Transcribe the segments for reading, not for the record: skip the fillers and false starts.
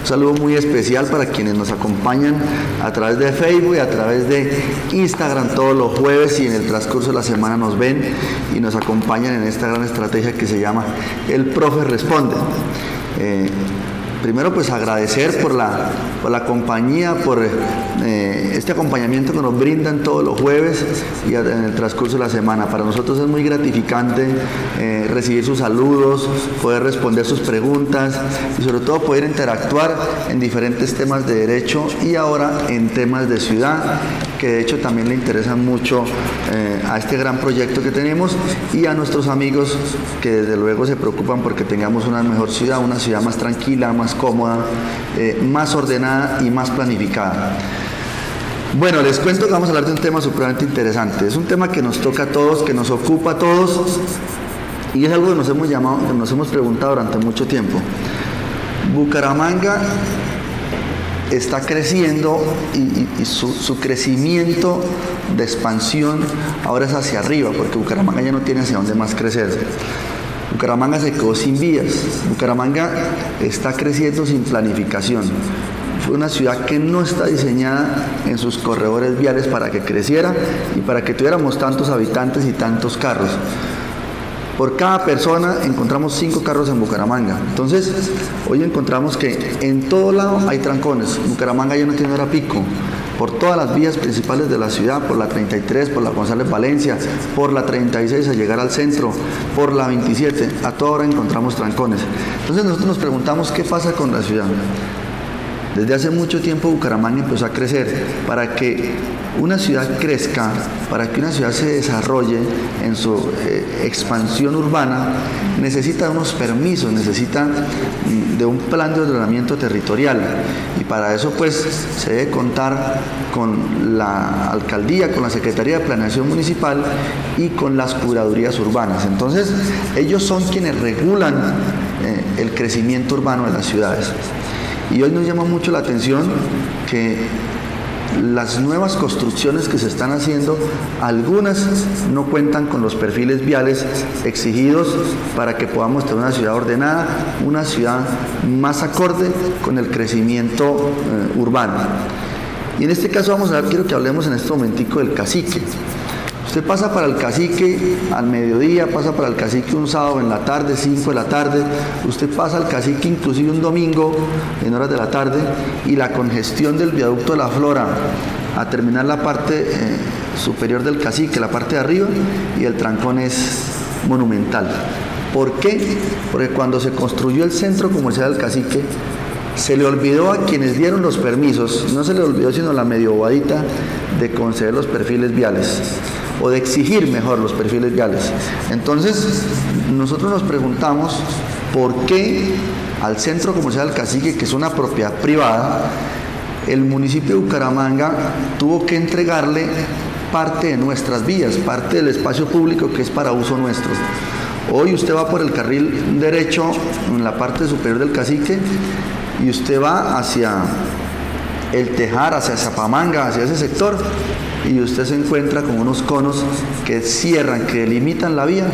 Un saludo muy especial para quienes nos acompañan a través de Facebook y a través de Instagram todos los jueves, y en el transcurso de la semana nos ven y nos acompañan en esta gran estrategia que se llama El Profe Responde. Primero, pues agradecer por la compañía, por este acompañamiento que nos brindan todos los jueves y en el transcurso de la semana. Para nosotros es muy gratificante recibir sus saludos, poder responder sus preguntas y sobre todo poder interactuar en diferentes temas de derecho y ahora en temas de ciudad, que de hecho también le interesan mucho a este gran proyecto que tenemos, y a nuestros amigos que desde luego se preocupan porque tengamos una mejor ciudad, una ciudad más tranquila, más cómoda, más ordenada y más planificada. Bueno, les cuento que vamos a hablar de un tema supremamente interesante. Es un tema que nos toca a todos, que nos ocupa a todos, y es algo que nos hemos preguntado durante mucho tiempo. Bucaramanga está creciendo y su crecimiento de expansión ahora es hacia arriba, porque Bucaramanga ya no tiene hacia dónde más crecer. Bucaramanga se quedó sin vías. Bucaramanga está creciendo sin planificación. Fue una ciudad que no está diseñada en sus corredores viales para que creciera y para que tuviéramos tantos habitantes y tantos carros. Por cada persona encontramos 5 carros en Bucaramanga. Entonces, hoy encontramos que en todo lado hay trancones. Bucaramanga ya no tiene hora pico. Por todas las vías principales de la ciudad, por la 33, por la González Valencia, por la 36 a llegar al centro, por la 27, a toda hora encontramos trancones. Entonces nosotros nos preguntamos qué pasa con la ciudad. Desde hace mucho tiempo Bucaramanga empezó a crecer. Para que una ciudad crezca, para que una ciudad se desarrolle en su expansión urbana, necesita unos permisos, necesita de un plan de ordenamiento territorial, y para eso pues se debe contar con la alcaldía, con la Secretaría de Planeación Municipal y con las curadurías urbanas. Entonces ellos son quienes regulan el crecimiento urbano de las ciudades. Y hoy nos llama mucho la atención que las nuevas construcciones que se están haciendo, algunas no cuentan con los perfiles viales exigidos para que podamos tener una ciudad ordenada, una ciudad más acorde con el crecimiento urbano. Y en este caso quiero que hablemos en este momentico del Cacique. Usted pasa para el Cacique al mediodía, pasa para el Cacique un sábado en la tarde, 5 de la tarde, usted pasa al Cacique inclusive un domingo en horas de la tarde, y la congestión del viaducto de la Flora a terminar la parte superior del Cacique, la parte de arriba, y el trancón es monumental. ¿Por qué? Porque cuando se construyó el centro comercial del Cacique, se le olvidó a quienes dieron los permisos, no se le olvidó sino la medio bobadita de conceder los perfiles viales, o de exigir mejor los perfiles viales. Entonces nosotros nos preguntamos por qué al centro comercial del Cacique, que es una propiedad privada, el municipio de Bucaramanga tuvo que entregarle parte de nuestras vías, parte del espacio público que es para uso nuestro. Hoy usted va por el carril derecho en la parte superior del Cacique y usted va hacia el Tejar, hacia Zapamanga, hacia ese sector, y usted se encuentra con unos conos que cierran, que delimitan la vía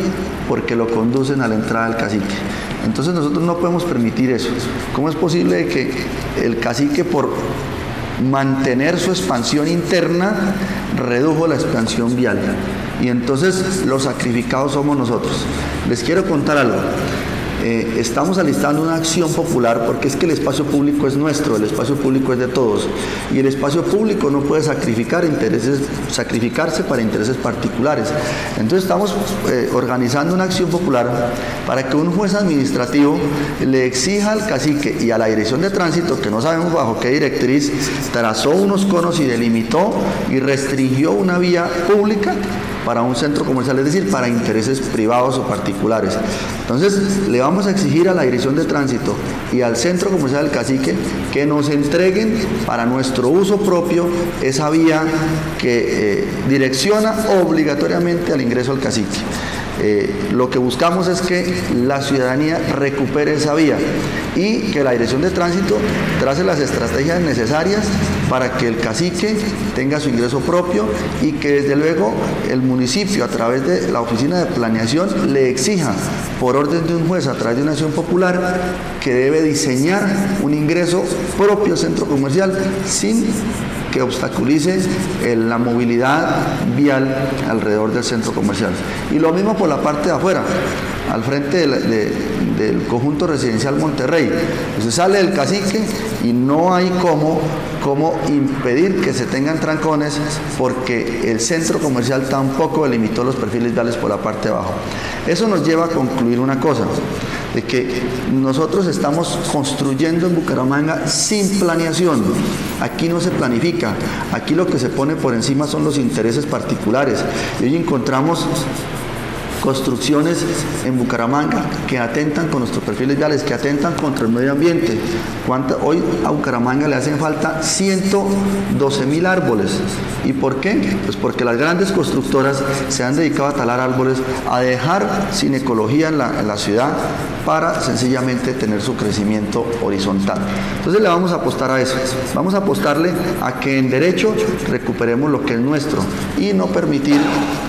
porque lo conducen a la entrada del Cacique. Entonces nosotros no podemos permitir eso. ¿Cómo es posible que el Cacique, por mantener su expansión interna, redujo la expansión vial? Y entonces los sacrificados somos nosotros. Les quiero contar algo. Estamos alistando una acción popular, porque es que el espacio público es nuestro, el espacio público es de todos, y el espacio público no puede sacrificarse para intereses particulares. Entonces estamos organizando una acción popular para que un juez administrativo le exija al Cacique y a la Dirección de Tránsito, que no sabemos bajo qué directriz, trazó unos conos y delimitó y restringió una vía pública para un centro comercial, es decir, para intereses privados o particulares. Entonces, le vamos a exigir a la Dirección de Tránsito y al Centro Comercial del Cacique que nos entreguen para nuestro uso propio esa vía que direcciona obligatoriamente al ingreso al Cacique. Lo que buscamos es que la ciudadanía recupere esa vía y que la Dirección de Tránsito trace las estrategias necesarias para que el cacique tenga su ingreso propio y que desde luego el municipio a través de la Oficina de Planeación le exija por orden de un juez a través de una acción popular que debe diseñar un ingreso propio al centro comercial sin que obstaculice la movilidad vial alrededor del centro comercial. Y lo mismo por la parte de afuera, al frente del conjunto residencial Monterrey. Se sale del cacique y no hay cómo impedir que se tengan trancones porque el centro comercial tampoco delimitó los perfiles viales por la parte de abajo. Eso nos lleva a concluir una cosa, de que nosotros estamos construyendo en Bucaramanga sin planeación. Aquí no se planifica, aquí lo que se pone por encima son los intereses particulares. Y hoy encontramos construcciones en Bucaramanga que atentan con nuestros perfiles viales, que atentan contra el medio ambiente. Hoy a Bucaramanga le hacen falta 112.000 árboles. ¿Y por qué? Pues porque las grandes constructoras se han dedicado a talar árboles, a dejar sin ecología en la ciudad para sencillamente tener su crecimiento horizontal. Entonces le vamos a apostar a eso. Vamos a apostarle a que en derecho recuperemos lo que es nuestro y no permitir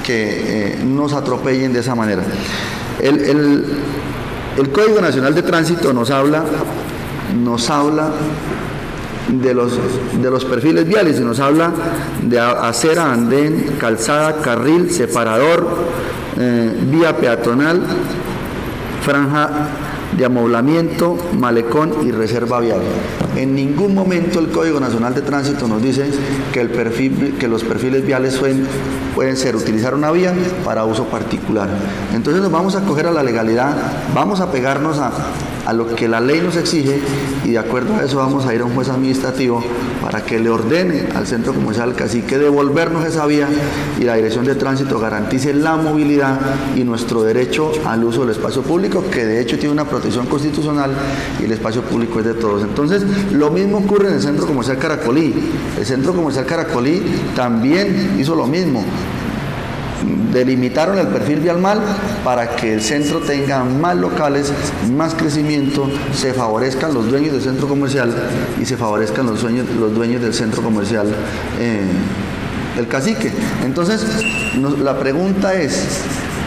que nos atropellen de esa manera. El Código Nacional de Tránsito nos habla de los perfiles viales y nos habla de acera, andén, calzada, carril, separador, vía peatonal, franja de amoblamiento, malecón y reserva vial. En ningún momento el Código Nacional de Tránsito nos dice que los perfiles viales pueden ser utilizar una vía para uso particular. Entonces nos vamos a acoger a la legalidad, vamos a pegarnos a lo que la ley nos exige y de acuerdo a eso vamos a ir a un juez administrativo para que le ordene al centro comercial Cacique devolvernos esa vía y la Dirección de Tránsito garantice la movilidad y nuestro derecho al uso del espacio público, que de hecho tiene una protección constitucional y el espacio público es de todos. Entonces, lo mismo ocurre en el centro comercial Caracolí. El centro comercial Caracolí también hizo lo mismo. Delimitaron el perfil vial mal para que el centro tenga más locales, más crecimiento, se favorezcan los dueños del centro comercial y se favorezcan los dueños del centro comercial el Cacique. Entonces, la pregunta es,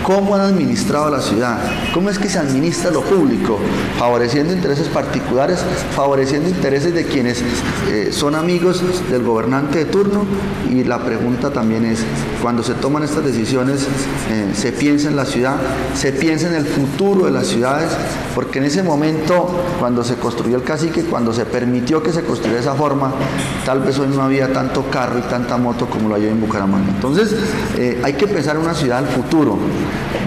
¿cómo han administrado la ciudad? ¿Cómo es que se administra lo público? Favoreciendo intereses particulares, favoreciendo intereses de quienes son amigos del gobernante de turno. Y la pregunta también es, cuando se toman estas decisiones, se piensa en la ciudad, se piensa en el futuro de las ciudades, porque en ese momento, cuando se construyó el Cacique, cuando se permitió que se construyera de esa forma, tal vez hoy no había tanto carro y tanta moto como lo hay hoy en Bucaramanga. Entonces, hay que pensar en una ciudad al futuro.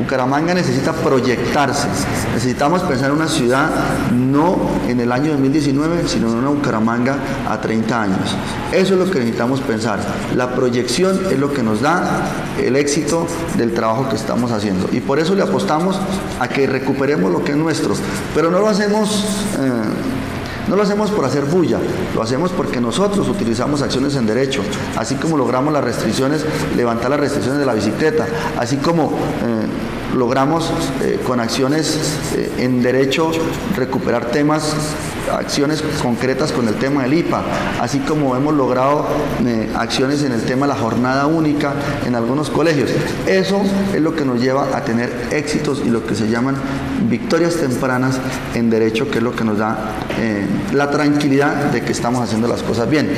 Bucaramanga necesita proyectarse, necesitamos pensar en una ciudad no en el año 2019, sino en una Bucaramanga a 30 años. Eso es lo que necesitamos pensar. La proyección es lo que nos da el éxito del trabajo que estamos haciendo y por eso le apostamos a que recuperemos lo que es nuestro, pero no lo hacemos por hacer bulla, lo hacemos porque nosotros utilizamos acciones en derecho, así como logramos las restricciones, levantar las restricciones de la bicicleta, así como logramos con acciones en derecho recuperar acciones concretas con el tema del IPA, así como hemos logrado acciones en el tema de la jornada única en algunos colegios. Eso es lo que nos lleva a tener éxitos y lo que se llaman victorias tempranas en derecho, que es lo que nos da la tranquilidad de que estamos haciendo las cosas bien.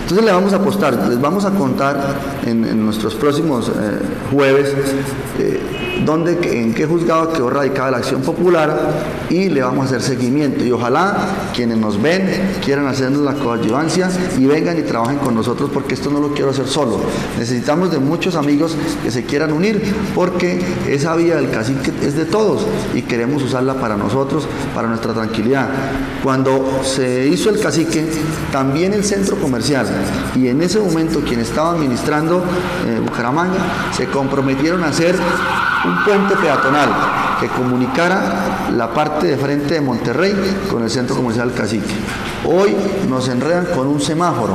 Entonces le vamos a apostar, les vamos a contar en nuestros próximos jueves en qué juzgado quedó radicada la acción popular y le vamos a hacer seguimiento y ojalá quienes nos ven quieran hacernos la coadyuvancia y vengan y trabajen con nosotros, porque esto no lo quiero hacer solo, necesitamos de muchos amigos que se quieran unir porque esa vía del Cacique es de todos y queremos usarla para nosotros, para nuestra tranquilidad. Cuando se hizo el Cacique, también el centro comercial y en ese momento quien estaba administrando Bucaramanga se comprometieron a hacer un puente peatonal que comunicara la parte de frente de Monterrey con el centro comercial Cacique. Hoy nos enredan con un semáforo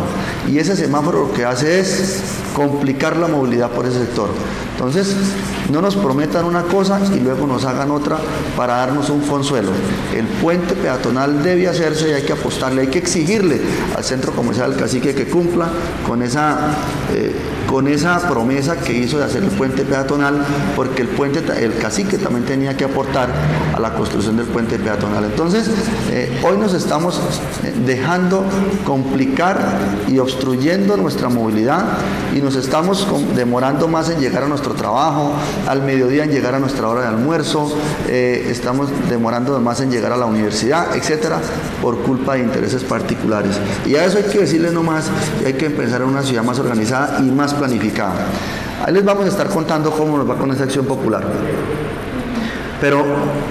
y ese semáforo lo que hace es complicar la movilidad por ese sector. Entonces, no nos prometan una cosa y luego nos hagan otra para darnos un consuelo. El puente peatonal debe hacerse y hay que apostarle, hay que exigirle al Centro Comercial Cacique que cumpla con esa promesa que hizo de hacer el puente peatonal, porque el Cacique también tenía que aportar a la construcción del puente peatonal. Entonces, hoy nos estamos dejando complicar y obstruyendo nuestra movilidad y nos estamos demorando más en llegar a nuestro trabajo, al mediodía en llegar a nuestra hora de almuerzo, estamos demorando más en llegar a la universidad, etcétera, por culpa de intereses particulares. Y a eso hay que decirle nomás, hay que pensar en una ciudad más organizada y más planificada. Ahí les vamos a estar contando cómo nos va con esa acción popular. Pero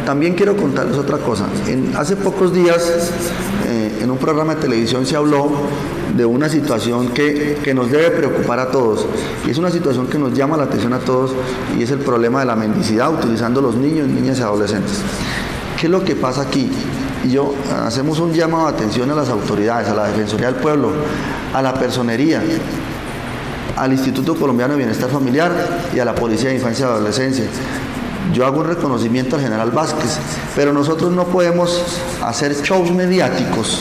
también quiero contarles otra cosa. Hace pocos días, en un programa de televisión se habló de una situación que nos debe preocupar a todos. Y es una situación que nos llama la atención a todos y es el problema de la mendicidad utilizando los niños, niñas y adolescentes. ¿Qué es lo que pasa aquí? Hacemos un llamado de atención a las autoridades, a la Defensoría del Pueblo, a la Personería, al Instituto Colombiano de Bienestar Familiar y a la Policía de Infancia y Adolescencia. Yo hago un reconocimiento al general Vázquez, pero nosotros no podemos hacer shows mediáticos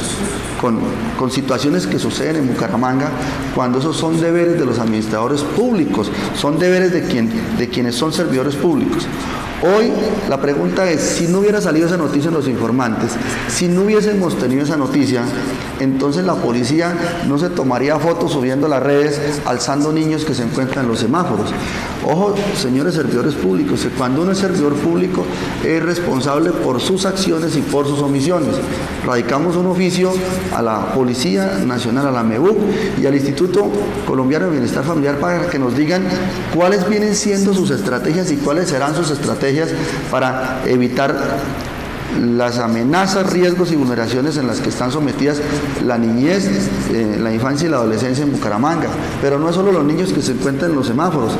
con situaciones que suceden en Bucaramanga, cuando esos son deberes de los administradores públicos, son deberes de quienes son servidores públicos. Hoy la pregunta es, si no hubiera salido esa noticia en Los Informantes, si no hubiésemos tenido esa noticia, entonces la policía no se tomaría fotos subiendo a las redes alzando niños que se encuentran en los semáforos. Ojo, señores servidores públicos, que cuando uno es servidor público es responsable por sus acciones y por sus omisiones. Radicamos un oficio a la Policía Nacional, a la MEBUC y al Instituto Colombiano de Bienestar Familiar para que nos digan cuáles vienen siendo sus estrategias y cuáles serán sus estrategias para evitar las amenazas, riesgos y vulneraciones en las que están sometidas la niñez, la infancia y la adolescencia en Bucaramanga. Pero no es solo los niños que se encuentran en los semáforos,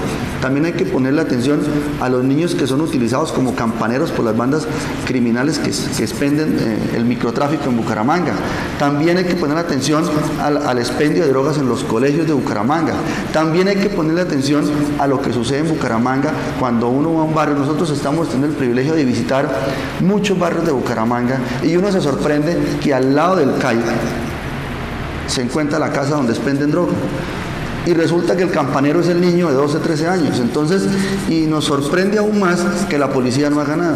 también hay que ponerle atención a los niños que son utilizados como campaneros por las bandas criminales que expenden el microtráfico en Bucaramanga. También hay que poner atención al expendio de drogas en los colegios de Bucaramanga. También hay que ponerle atención a lo que sucede en Bucaramanga cuando uno va a un barrio. Nosotros estamos teniendo el privilegio de visitar muchos barrios de Bucaramanga y uno se sorprende que al lado del CAI se encuentra la casa donde expenden droga y resulta que el campanero es el niño de 12, 13 años. Entonces, y nos sorprende aún más que la policía no haga nada.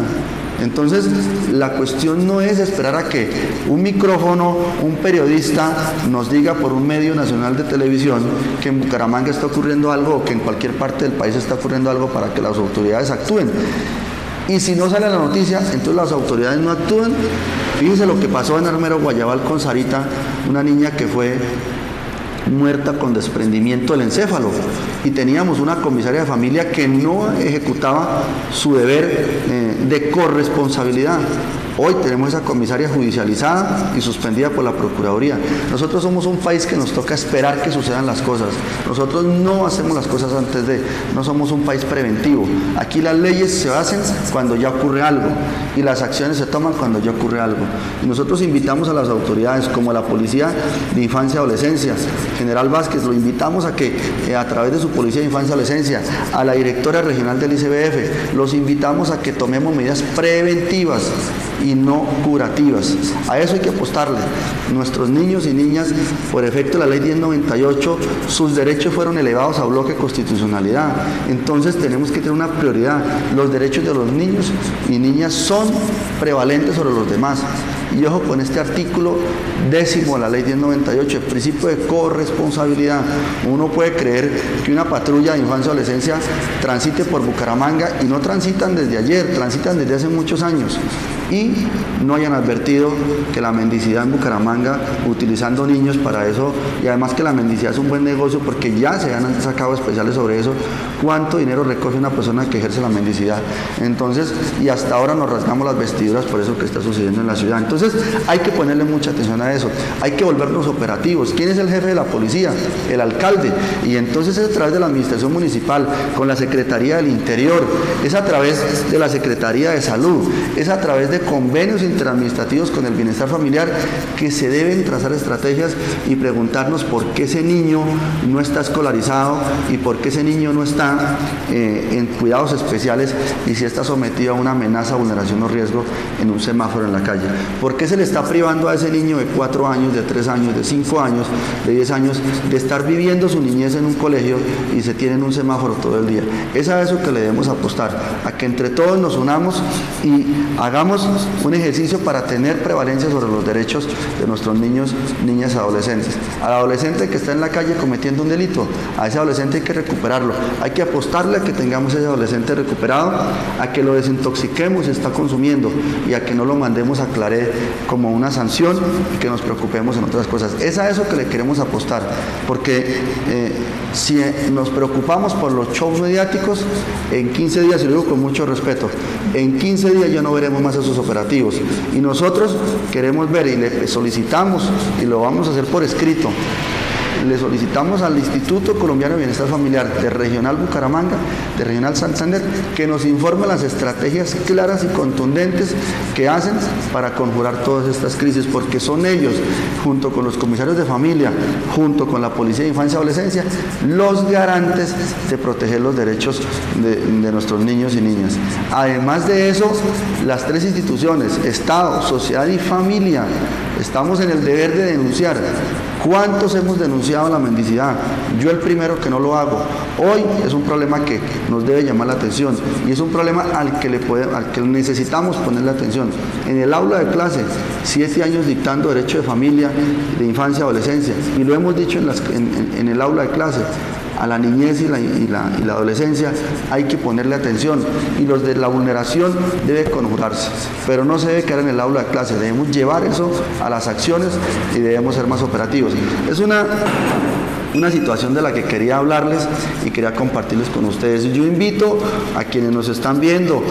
Entonces, la cuestión no es esperar a que un micrófono, un periodista nos diga por un medio nacional de televisión que en Bucaramanga está ocurriendo algo o que en cualquier parte del país está ocurriendo algo para que las autoridades actúen. Y si no sale la noticia, entonces las autoridades no actúan. Fíjense lo que pasó en Armero Guayabal con Sarita, una niña que fue muerta con desprendimiento del encéfalo. Y teníamos una comisaria de familia que no ejecutaba su deber de corresponsabilidad. Hoy tenemos esa comisaria judicializada y suspendida por la Procuraduría. Nosotros somos un país que nos toca esperar que sucedan las cosas. Nosotros no hacemos las cosas antes de, no somos un país preventivo. Aquí las leyes se hacen cuando ya ocurre algo y las acciones se toman cuando ya ocurre algo. Y nosotros invitamos a las autoridades, como a la Policía de Infancia y Adolescencia, General Vázquez, lo invitamos a que a través de su Policía de Infancia y Adolescencia, a la directora regional del ICBF, los invitamos a que tomemos medidas preventivas y no curativas. A eso hay que apostarle. Nuestros niños y niñas, por efecto de la ley 1098, sus derechos fueron elevados a bloque de constitucionalidad. Entonces tenemos que tener una prioridad. Los derechos de los niños y niñas son prevalentes sobre los demás. Y ojo con este artículo 10 de la ley 1098, el principio de corresponsabilidad. Uno puede creer que una patrulla de infancia y adolescencia transite por Bucaramanga y no transitan desde ayer, transitan desde hace muchos años. Y no hayan advertido que la mendicidad en Bucaramanga, utilizando niños para eso, y además que la mendicidad es un buen negocio porque ya se han sacado especiales sobre eso, cuánto dinero recoge una persona que ejerce la mendicidad. Entonces, y hasta ahora nos rasgamos las vestiduras por eso que está sucediendo en la ciudad. Entonces, hay que ponerle mucha atención a eso, hay que volvernos operativos. ¿Quién es el jefe de la policía? El alcalde. Y entonces es a través de la administración municipal, con la Secretaría del Interior, es a través de la Secretaría de Salud, es a través de convenios interadministrativos con el bienestar familiar, que se deben trazar estrategias y preguntarnos por qué ese niño no está escolarizado y por qué ese niño no está en cuidados especiales y si está sometido a una amenaza, vulneración o riesgo en un semáforo en la calle. ¿Por qué se le está privando a ese niño de 4 años, de 3 años, de 5 años, de 10 años, de estar viviendo su niñez en un colegio y se tiene en un semáforo todo el día? Es a eso que le debemos apostar, a que entre todos nos unamos y hagamos un ejercicio para tener prevalencia sobre los derechos de nuestros niños, niñas y adolescentes. Al adolescente que está en la calle cometiendo un delito, a ese adolescente hay que recuperarlo, hay que apostarle a que tengamos ese adolescente recuperado, a que lo desintoxiquemos si está consumiendo y a que no lo mandemos a Claret como una sanción y que nos preocupemos en otras cosas. Es a eso que le queremos apostar, porque si nos preocupamos por los shows mediáticos, en 15 días, y lo digo con mucho respeto, en 15 días ya no veremos más esos operativos. Y nosotros queremos ver y le solicitamos, y lo vamos a hacer por escrito, le solicitamos al Instituto Colombiano de Bienestar Familiar de Regional Bucaramanga, de Regional Santander, que nos informe las estrategias claras y contundentes que hacen para conjurar todas estas crisis, porque son ellos, junto con los comisarios de familia, junto con la Policía de Infancia y Adolescencia, los garantes de proteger los derechos de nuestros niños y niñas. Además de eso, las 3 instituciones, Estado, sociedad y familia, estamos en el deber de denunciar. ¿Cuántos hemos denunciado la mendicidad? Yo el primero que no lo hago. Hoy es un problema que nos debe llamar la atención y es un problema al que necesitamos ponerle atención. En el aula de clase, 7 años dictando derecho de familia, de infancia y adolescencia, y lo hemos dicho en el aula de clase. A la niñez y la adolescencia hay que ponerle atención, y los de la vulneración debe conjurarse, pero no se debe quedar en el aula de clase, debemos llevar eso a las acciones y debemos ser más operativos. Es una situación de la que quería hablarles y quería compartirles con ustedes. Yo invito a quienes nos están viendo,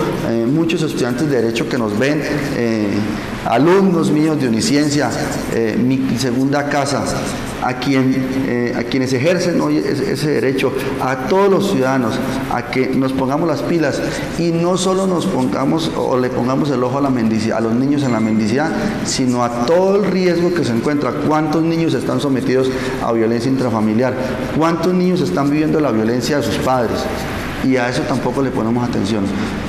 muchos estudiantes de Derecho que nos ven, alumnos míos de Uniciencia, mi segunda casa, a quienes ejercen hoy ese derecho, a todos los ciudadanos, a que nos pongamos las pilas y no solo nos pongamos o le pongamos el ojo a los niños en la mendicidad, sino a todo el riesgo que se encuentra. ¿Cuántos niños están sometidos a violencia intrafamiliar? ¿Cuántos niños están viviendo la violencia de sus padres? Y a eso tampoco le ponemos atención.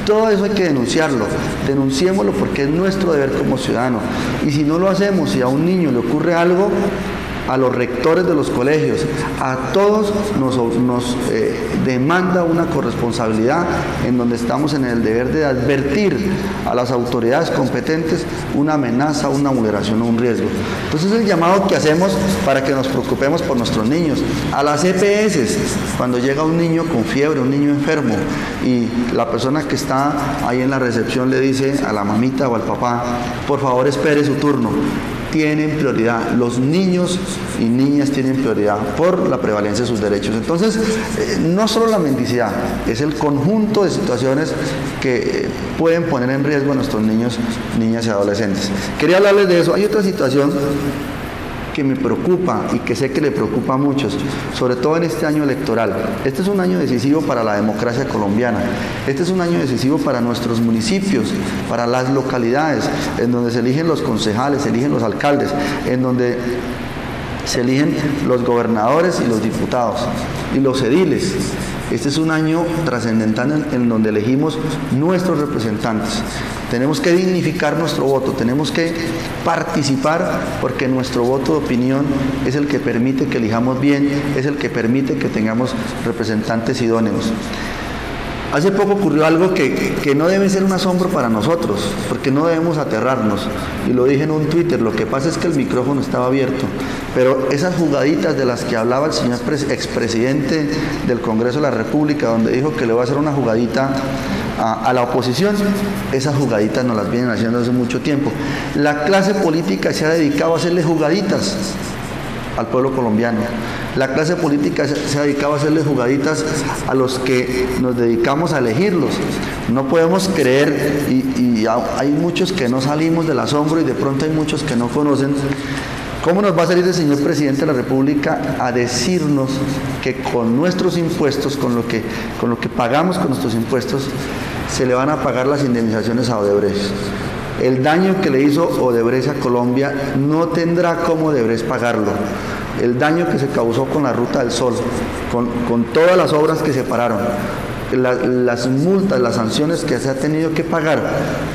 Todo eso hay que denunciarlo, denunciémoslo porque es nuestro deber como ciudadanos. Y si no lo hacemos, si a un niño le ocurre algo, a los rectores de los colegios, a todos nos demanda una corresponsabilidad en donde estamos en el deber de advertir a las autoridades competentes una amenaza, una vulneración o un riesgo. Entonces el llamado que hacemos para que nos preocupemos por nuestros niños, a las EPS, cuando llega un niño con fiebre, un niño enfermo, y la persona que está ahí en la recepción le dice a la mamita o al papá, por favor espere su turno. Tienen prioridad, los niños y niñas tienen prioridad por la prevalencia de sus derechos. Entonces, no solo la mendicidad, es el conjunto de situaciones que pueden poner en riesgo a nuestros niños, niñas y adolescentes. Quería hablarles de eso. Hay otra situación que me preocupa y que sé que le preocupa a muchos, sobre todo en este año electoral. Este es un año decisivo para la democracia colombiana. Este es un año decisivo para nuestros municipios, para las localidades, en donde se eligen los concejales, se eligen los alcaldes, en donde se eligen los gobernadores y los diputados y los ediles. Este es un año trascendental en donde elegimos nuestros representantes. Tenemos que dignificar nuestro voto, tenemos que participar porque nuestro voto de opinión es el que permite que elijamos bien, es el que permite que tengamos representantes idóneos. Hace poco ocurrió algo que no debe ser un asombro para nosotros, porque no debemos aterrarnos. Y lo dije en un Twitter, lo que pasa es que el micrófono estaba abierto. Pero esas jugaditas de las que hablaba el señor expresidente del Congreso de la República, donde dijo que le va a hacer una jugadita a la oposición, esas jugaditas nos las vienen haciendo hace mucho tiempo. La clase política se ha dedicado a hacerle jugaditas al pueblo colombiano. La clase política se ha dedicado a hacerle jugaditas a los que nos dedicamos a elegirlos. No podemos creer, y hay muchos que no salimos del asombro y de pronto hay muchos que no conocen, ¿cómo nos va a salir el señor presidente de la República a decirnos que con nuestros impuestos, con lo que pagamos con nuestros impuestos, se le van a pagar las indemnizaciones a Odebrecht? El daño que le hizo Odebrecht a Colombia no tendrá cómo Odebrecht pagarlo. El daño que se causó con la Ruta del Sol, con todas las obras que se pararon, las multas, las sanciones que se ha tenido que pagar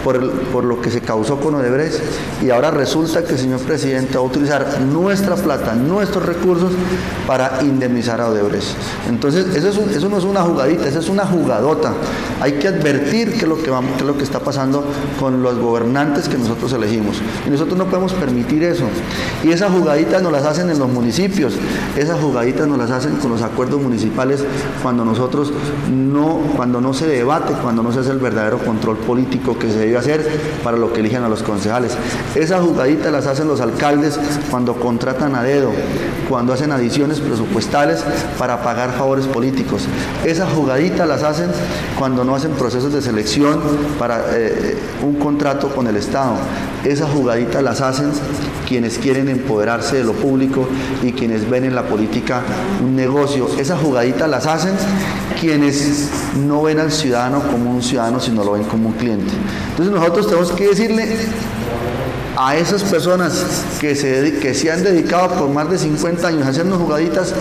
por lo que se causó con Odebrecht, y ahora resulta que el señor presidente va a utilizar nuestra plata, nuestros recursos para indemnizar a Odebrecht. Entonces eso no es una jugadita, eso es una jugadota. Hay que advertir qué es lo que está pasando con los gobernantes que nosotros elegimos, y nosotros no podemos permitir eso. Y esas jugaditas nos las hacen en los municipios, esas jugaditas nos las hacen con los acuerdos municipales cuando no se debate, cuando no se hace el verdadero control político que se debe hacer para lo que eligen a los concejales. Esas jugaditas las hacen los alcaldes cuando contratan a dedo, cuando hacen adiciones presupuestales para pagar favores políticos. Esas jugaditas las hacen cuando no hacen procesos de selección para un contrato con el Estado. Esas jugaditas las hacen quienes quieren empoderarse de lo público y quienes ven en la política un negocio. Esas jugaditas las hacen quienes no ven al ciudadano como un ciudadano, sino lo ven como un cliente. Entonces nosotros tenemos que decirle a esas personas que se han dedicado por más de 50 años a hacernos jugaditas,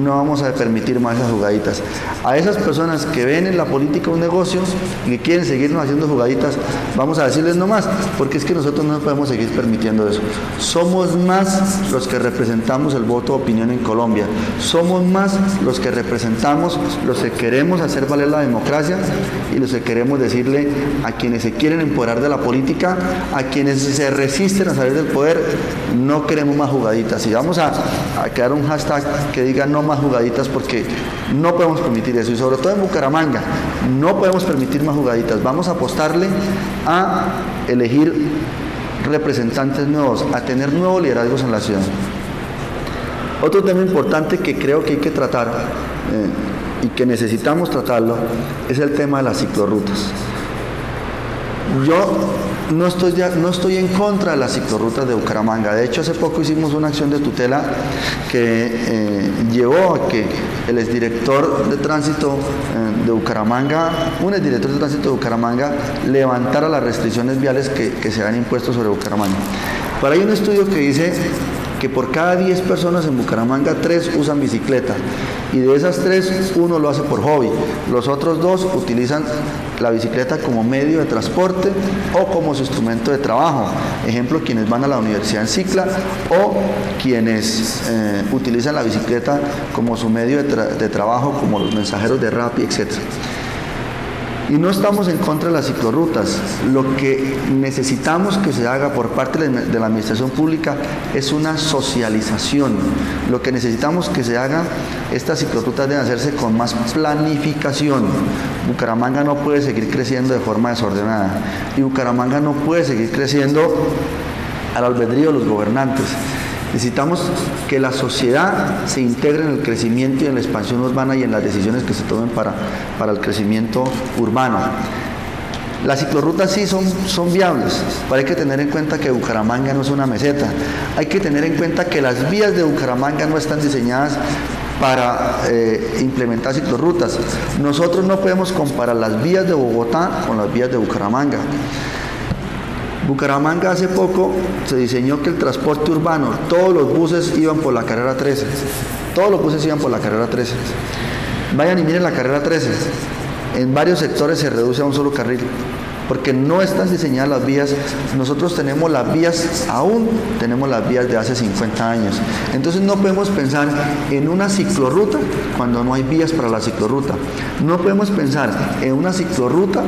no vamos a permitir más esas jugaditas. A esas personas que ven en la política un negocio y que quieren seguirnos haciendo jugaditas, vamos a decirles no más, porque es que nosotros no podemos seguir permitiendo eso. Somos más los que representamos el voto de opinión en Colombia. Somos más los que representamos, los que queremos hacer valer la democracia y los que queremos decirle a quienes se quieren empoderar de la política, a quienes se resisten a salir del poder, no queremos más jugaditas. Y vamos a crear un hashtag que diga no más jugaditas, porque no podemos permitir eso. Y sobre todo en Bucaramanga, no podemos permitir más jugaditas. Vamos a apostarle a elegir representantes nuevos, a tener nuevos liderazgos en la ciudad. Otro tema importante que creo que hay que tratar y que necesitamos tratarlo es el tema de las ciclorrutas. Yo no estoy en contra de las ciclorrutas de Bucaramanga. De hecho, hace poco hicimos una acción de tutela que llevó a que el exdirector de tránsito de Bucaramanga, un exdirector de tránsito de Bucaramanga, levantara las restricciones viales que se han impuesto sobre Bucaramanga. Pero hay un estudio que dice que por cada 10 personas en Bucaramanga, 3 usan bicicleta, y de esas 3, 1 lo hace por hobby. Los otros 2 utilizan la bicicleta como medio de transporte o como su instrumento de trabajo. Ejemplo, quienes van a la universidad en cicla o quienes utilizan la bicicleta como su medio de trabajo, como los mensajeros de Rappi, etc. Y no estamos en contra de las ciclorrutas. Lo que necesitamos que se haga por parte de la administración pública es una socialización. Lo que necesitamos que se haga, estas ciclorrutas deben hacerse con más planificación. Bucaramanga no puede seguir creciendo de forma desordenada y Bucaramanga no puede seguir creciendo al albedrío de los gobernantes. Necesitamos que la sociedad se integre en el crecimiento y en la expansión urbana y en las decisiones que se tomen para el crecimiento urbano. Las ciclorrutas sí son viables, pero hay que tener en cuenta que Bucaramanga no es una meseta. Hay que tener en cuenta que las vías de Bucaramanga no están diseñadas para implementar ciclorrutas. Nosotros no podemos comparar las vías de Bogotá con las vías de Bucaramanga. Bucaramanga hace poco se diseñó que el transporte urbano, todos los buses iban por la carrera 13. Todos los buses iban por la carrera 13. Vayan y miren la carrera 13. En varios sectores se reduce a un solo carril, porque no están diseñadas las vías. Nosotros tenemos las vías, aún tenemos las vías de hace 50 años. Entonces no podemos pensar en una ciclorruta cuando no hay vías para la ciclorruta. No podemos pensar en una ciclorruta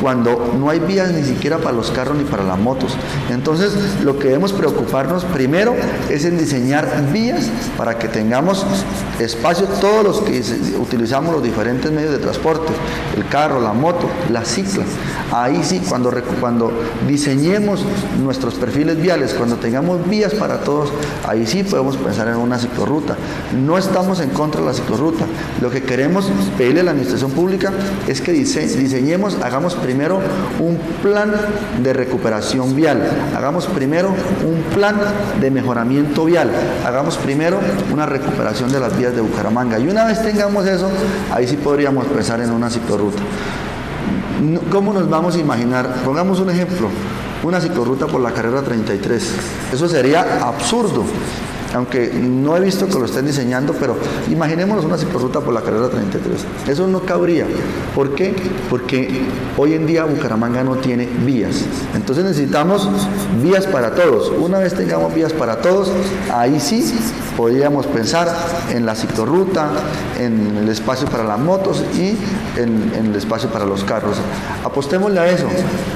cuando no hay vías ni siquiera para los carros ni para las motos. Entonces lo que debemos preocuparnos primero es en diseñar vías para que tengamos espacio todos los que utilizamos los diferentes medios de transporte, el carro, la moto, la cicla. Ahí sí, cuando diseñemos nuestros perfiles viales, cuando tengamos vías para todos, ahí sí podemos pensar en una ciclorruta. No estamos en contra de la ciclorruta. Lo que queremos pedirle a la administración pública es que diseñemos, hagamos primero un plan de recuperación vial, hagamos primero un plan de mejoramiento vial, hagamos primero una recuperación de las vías de Bucaramanga. Y una vez tengamos eso, ahí sí podríamos pensar en una ciclorruta. ¿Cómo nos vamos a imaginar? Pongamos un ejemplo. una ciclorruta por la carrera 33. Eso sería absurdo, aunque no he visto que lo estén diseñando, pero imaginémonos una ciclorruta por la carrera 33. Eso no cabría. ¿Por qué? Porque hoy en día Bucaramanga no tiene vías. Entonces necesitamos vías para todos. Una vez tengamos vías para todos, ahí sí podríamos pensar en la ciclorruta, en el espacio para las motos y en el espacio para los carros. Apostémosle a eso,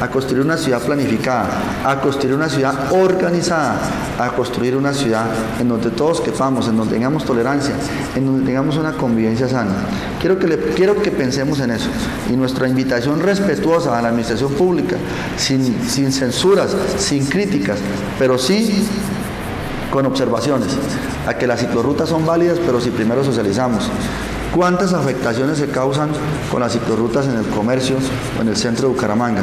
a construir una ciudad planificada, a construir una ciudad organizada, a construir una ciudad en donde todos quepamos, en donde tengamos tolerancia, en donde tengamos una convivencia sana. Quiero que pensemos en eso. Y nuestra invitación respetuosa a la administración pública, sin censuras, sin críticas, pero sí con observaciones, a que las ciclorrutas son válidas, pero si primero socializamos. ¿Cuántas afectaciones se causan con las ciclorrutas en el comercio o en el centro de Bucaramanga?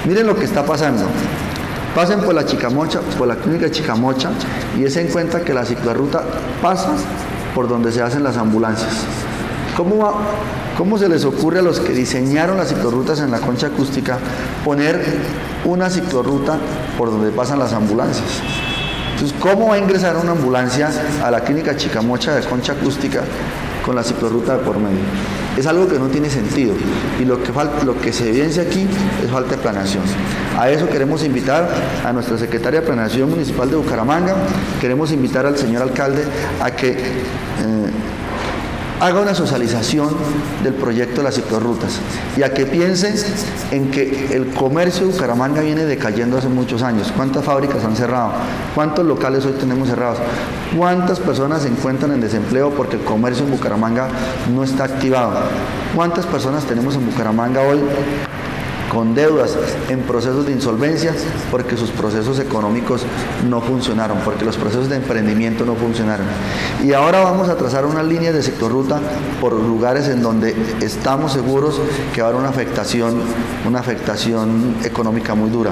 Miren lo que está pasando. Pasen por la Chicamocha, por la clínica Chicamocha, y se den cuenta que la ciclorruta pasa por donde se hacen las ambulancias. ¿Cómo se les ocurre a los que diseñaron las ciclorrutas en la concha acústica poner una ciclorruta por donde pasan las ambulancias? Entonces, ¿cómo va a ingresar una ambulancia a la clínica Chicamocha de concha acústica con la ciclorruta de por medio? Es algo que no tiene sentido, y lo que se evidencia aquí es falta de planeación. A eso queremos invitar a nuestra secretaria de Planeación Municipal de Bucaramanga, queremos invitar al señor alcalde a que haga una socialización del proyecto de las ciclorrutas y a que piensen en que el comercio de Bucaramanga viene decayendo hace muchos años. ¿Cuántas fábricas han cerrado? ¿Cuántos locales hoy tenemos cerrados? ¿Cuántas personas se encuentran en desempleo porque el comercio en Bucaramanga no está activado? ¿Cuántas personas tenemos en Bucaramanga hoy con deudas, en procesos de insolvencia, porque sus procesos económicos no funcionaron, porque los procesos de emprendimiento no funcionaron? Y ahora vamos a trazar unas líneas de ciclorruta por lugares en donde estamos seguros que va a haber una afectación económica muy dura.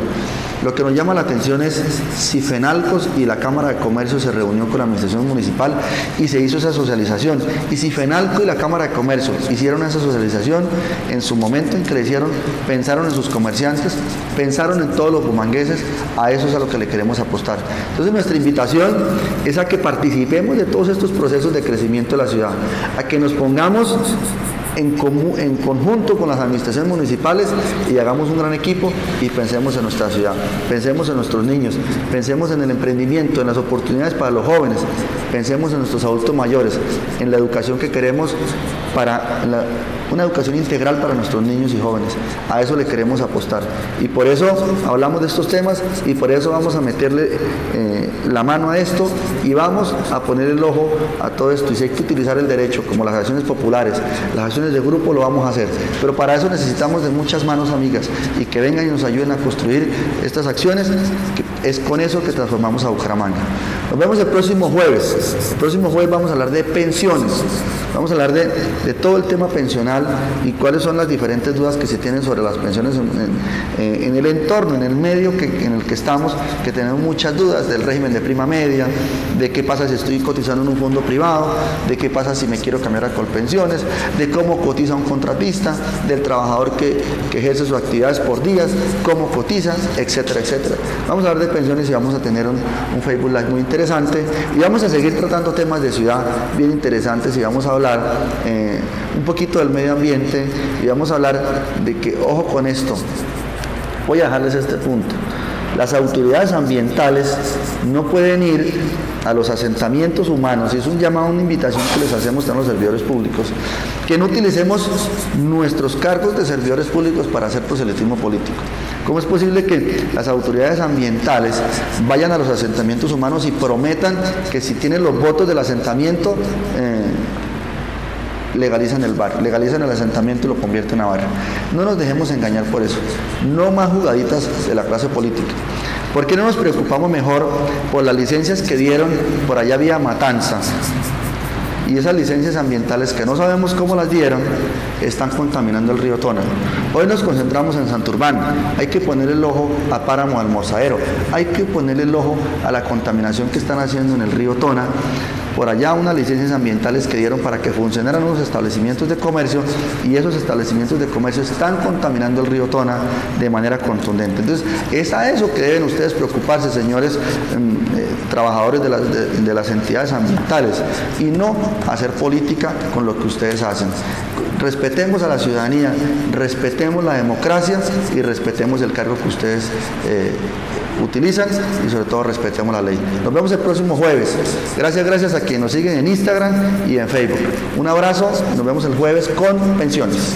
Lo que nos llama la atención es si FENALCOS y la Cámara de Comercio se reunió con la administración municipal y se hizo esa socialización. Y si FENALCO y la Cámara de Comercio hicieron esa socialización, en su momento en que le hicieron, pensaron en sus comerciantes, pensaron en todos los bumangueses. A eso es a lo que le queremos apostar. Entonces nuestra invitación es a que participemos de todos estos procesos de crecimiento de la ciudad, a que nos pongamos en conjunto con las administraciones municipales y hagamos un gran equipo y pensemos en nuestra ciudad, pensemos en nuestros niños, pensemos en el emprendimiento, en las oportunidades para los jóvenes, pensemos en nuestros adultos mayores, en la educación que queremos una educación integral para nuestros niños y jóvenes. A eso le queremos apostar y por eso hablamos de estos temas y por eso vamos a meterle la mano a esto y vamos a poner el ojo a todo esto. Y si hay que utilizar el derecho, como las acciones populares, las acciones de grupo, lo vamos a hacer, pero para eso necesitamos de muchas manos amigas y que vengan y nos ayuden a construir estas acciones, que es con eso que transformamos a Bucaramanga. Nos vemos el próximo jueves. El próximo jueves vamos a hablar de pensiones, vamos a hablar de todo el tema pensional y cuáles son las diferentes dudas que se tienen sobre las pensiones en el entorno, en el medio en el que estamos, que tenemos muchas dudas del régimen de prima media, de qué pasa si estoy cotizando en un fondo privado, de qué pasa si me quiero cambiar a Colpensiones, de cómo cotiza un contratista, del trabajador que ejerce sus actividades por días, cómo cotiza, etcétera, etcétera. Vamos a hablar de pensiones y vamos a tener un Facebook Live muy interesante y vamos a seguir tratando temas de ciudad bien interesantes y vamos a hablar un poquito del medio ambiente y vamos a hablar de que, ojo con esto, voy a dejarles este punto. Las autoridades ambientales no pueden ir a los asentamientos humanos, y es un llamado, una invitación que les hacemos a los servidores públicos, que no utilicemos nuestros cargos de servidores públicos para hacer proselitismo político. ¿Cómo es posible que las autoridades ambientales vayan a los asentamientos humanos y prometan que si tienen los votos del asentamiento, legalizan el bar, legalizan el asentamiento y lo convierten a bar? No nos dejemos engañar por eso. No más jugaditas de la clase política. ¿Por qué no nos preocupamos mejor por las licencias que dieron por allá vía Matanza? Y esas licencias ambientales que no sabemos cómo las dieron, están contaminando el río Tona. Hoy nos concentramos en Santurbán. Hay que poner el ojo a Páramo Almorzadero. Hay que ponerle el ojo a la contaminación que están haciendo en el río Tona, por allá unas licencias ambientales que dieron para que funcionaran unos establecimientos de comercio, y esos establecimientos de comercio están contaminando el río Tona de manera contundente. Entonces, es a eso que deben ustedes preocuparse, señores trabajadores de las entidades ambientales, y no hacer política con lo que ustedes hacen. Respetemos a la ciudadanía, respetemos la democracia y respetemos el cargo que ustedes utilizan, y sobre todo respetemos la ley. Nos vemos el próximo jueves. Gracias a quienes nos siguen en Instagram y en Facebook. Un abrazo, nos vemos el jueves con pensiones.